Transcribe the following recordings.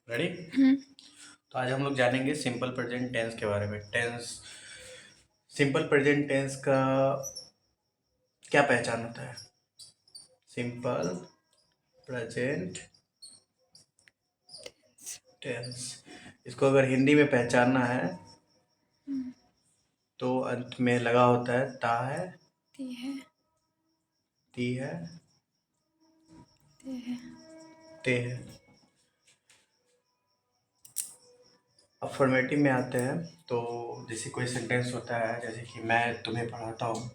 Ready. हम्म, तो आज हम लोग जानेंगे सिंपल प्रेजेंट टेंस के बारे में। सिंपल प्रेजेंट टेंस का क्या पहचान होता है? सिंपल प्रेजेंट टेंस, इसको अगर हिंदी में पहचानना है तो अंत में लगा होता है ता है, ती है, ती है, ते है। ते है। अफर्मेटिव में आते हैं तो जैसे कोई सेंटेंस होता है, जैसे कि मैं तुम्हें पढ़ाता हूँ,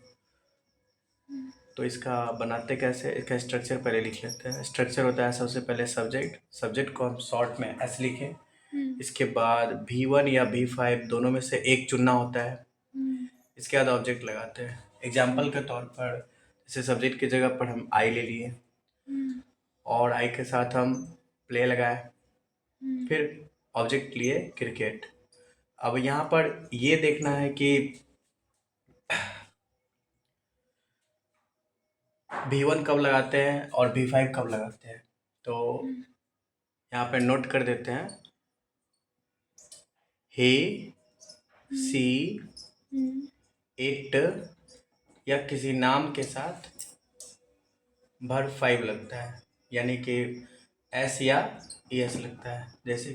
तो इसका बनाते कैसे, इसका स्ट्रक्चर पहले लिख लेते हैं। स्ट्रक्चर होता है सबसे पहले सब्जेक्ट को हम शॉर्ट में एस लिखें। हम्म, इसके बाद V1 या V5 दोनों में से एक चुनना होता है। हम्म, इसके बाद ऑब्जेक्ट लगाते हैं। एग्जाम्पल के तौर पर जैसे सब्जेक्ट की जगह पर हम आई ले लिए हम्म, और आई के साथ हम प्ले लगाए, हम्म, फिर ऑब्जेक्ट लिए क्रिकेट। अब यहाँ पर ये देखना है कि V1 कब लगाते हैं और V5 कब लगाते हैं। तो यहाँ पे नोट कर देते हैं, he, she, हम्म, it या किसी नाम के साथ भर 5 लगता है, यानी कि एस या एस लगता है। जैसे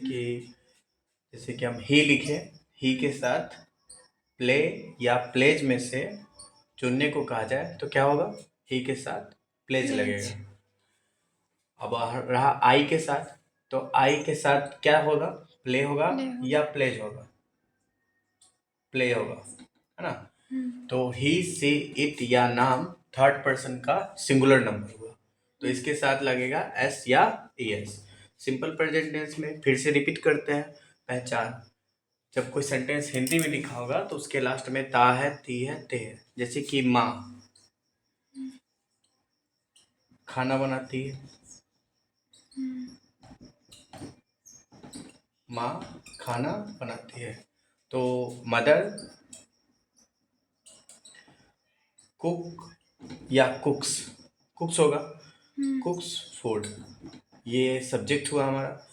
कि हम ही लिखे, ही के साथ प्ले या प्लेज में से चुनने को कहा जाए तो क्या होगा? ही के साथ प्लेज प्लेज, लगेगा। अब रहा आई के साथ, तो आई के साथ क्या होगा? प्ले होगा प्ले या होगा। प्लेज होगा? प्ले होगा, है ना। हम्म, तो ही से इट या नाम थर्ड पर्सन का सिंगुलर नंबर हुआ, तो इसके साथ लगेगा एस या एस। सिंपल प्रेजेंट टेंस में फिर से रिपीट करते हैं पहचान। जब कोई सेंटेंस हिंदी में लिखा होगा तो उसके लास्ट में ता है, ती है, ते है। जैसे कि माँ खाना बनाती है, हम्म, माँ खाना बनाती है। तो मदर कुक या कुक्स, कुक्स होगा, हम्म, कुक्स फूड। ये सब्जेक्ट हुआ हमारा,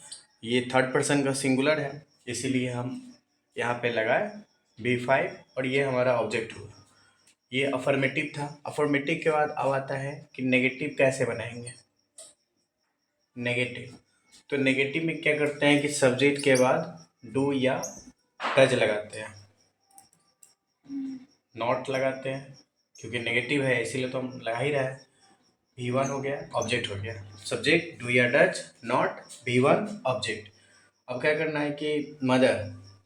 ये थर्ड पर्सन का सिंगुलर है, इसीलिए हम यहाँ पे लगाए V5 और ये हमारा ऑब्जेक्ट हुआ। ये अफर्मेटिव था। अफर्मेटिव के बाद अब आता है कि नेगेटिव कैसे बनाएंगे। नेगेटिव, तो नेगेटिव में क्या करते हैं कि सब्जेक्ट के बाद डू या डज लगाते हैं, नॉट लगाते हैं, क्योंकि नेगेटिव है इसीलिए तो हम लगा ही रहे हैं। V1 हो गया, ऑब्जेक्ट हो गया, सब्जेक्ट डू या डज, नॉट V1 ऑब्जेक्ट। अब क्या करना है कि मदर,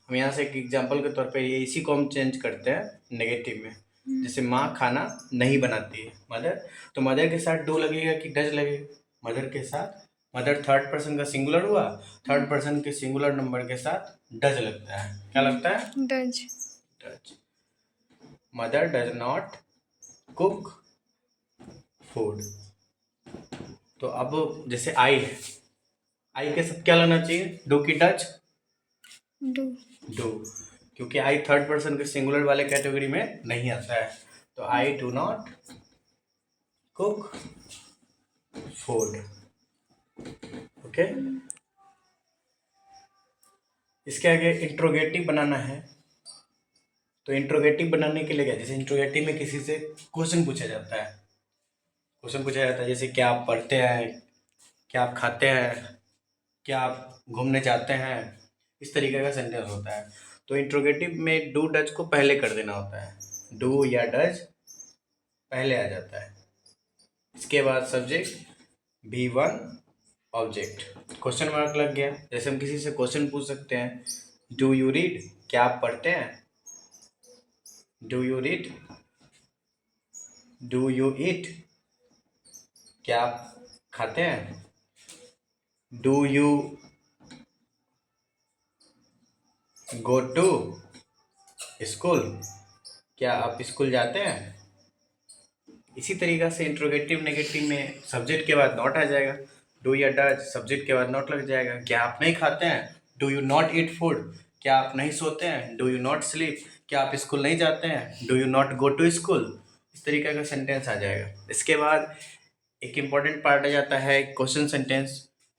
हम यहाँ से एक एग्जांपल के तौर पे ये इसी को हम चेंज करते हैं नेगेटिव में। जैसे माँ खाना नहीं बनाती है, मदर, तो मदर के साथ डू लगेगा कि डज लगेगा? मदर के साथ, मदर थर्ड पर्सन का सिंगुलर हुआ, थर्ड पर्सन के सिंगुलर नंबर के साथ डज लगता है। क्या लगता है? Does, does. Mother does not cook food. तो अब जैसे आई है, आई के साथ क्या लगना चाहिए? डू की डज? डू, डू, क्योंकि आई थर्ड पर्सन के सिंगुलर वाले कैटेगरी में नहीं आता है। तो I do not cook food. Okay, इसके आगे इंट्रोगेटिव बनाना है। तो इंट्रोगेटिव बनाने के लिए क्या, जैसे इंट्रोगेटिव में किसी से क्वेश्चन पूछा जाता है, जैसे क्या आप पढ़ते हैं, क्या आप खाते हैं, क्या आप घूमने जाते हैं, इस तरीके का सेंटेंस होता है। तो इंट्रोगेटिव में डू डज को पहले कर देना होता है, डू या डज पहले आ जाता है। इसके बाद subject V1 object, question mark लग गया। जैसे हम किसी से क्वेश्चन पूछ सकते हैं, डू यू रीड, क्या आप पढ़ते हैं? Do you read? Do you eat, क्या आप खाते हैं? Do you go to school, क्या आप स्कूल जाते हैं? इसी तरीक़ा से इंट्रोगेटिव नेगेटिव में सब्जेक्ट के बाद नॉट आ जाएगा, डू या डज, सब्जेक्ट के बाद नॉट लग जाएगा। क्या आप नहीं खाते हैं? Do you not eat food, क्या आप नहीं सोते हैं? डू यू नॉट स्लीप, क्या आप स्कूल नहीं जाते हैं? Do you not go to school. इस तरीके का सेंटेंस आ जाएगा। इसके बाद एक इम्पॉर्टेंट पार्ट आ जाता है क्वेश्चन सेंटेंस।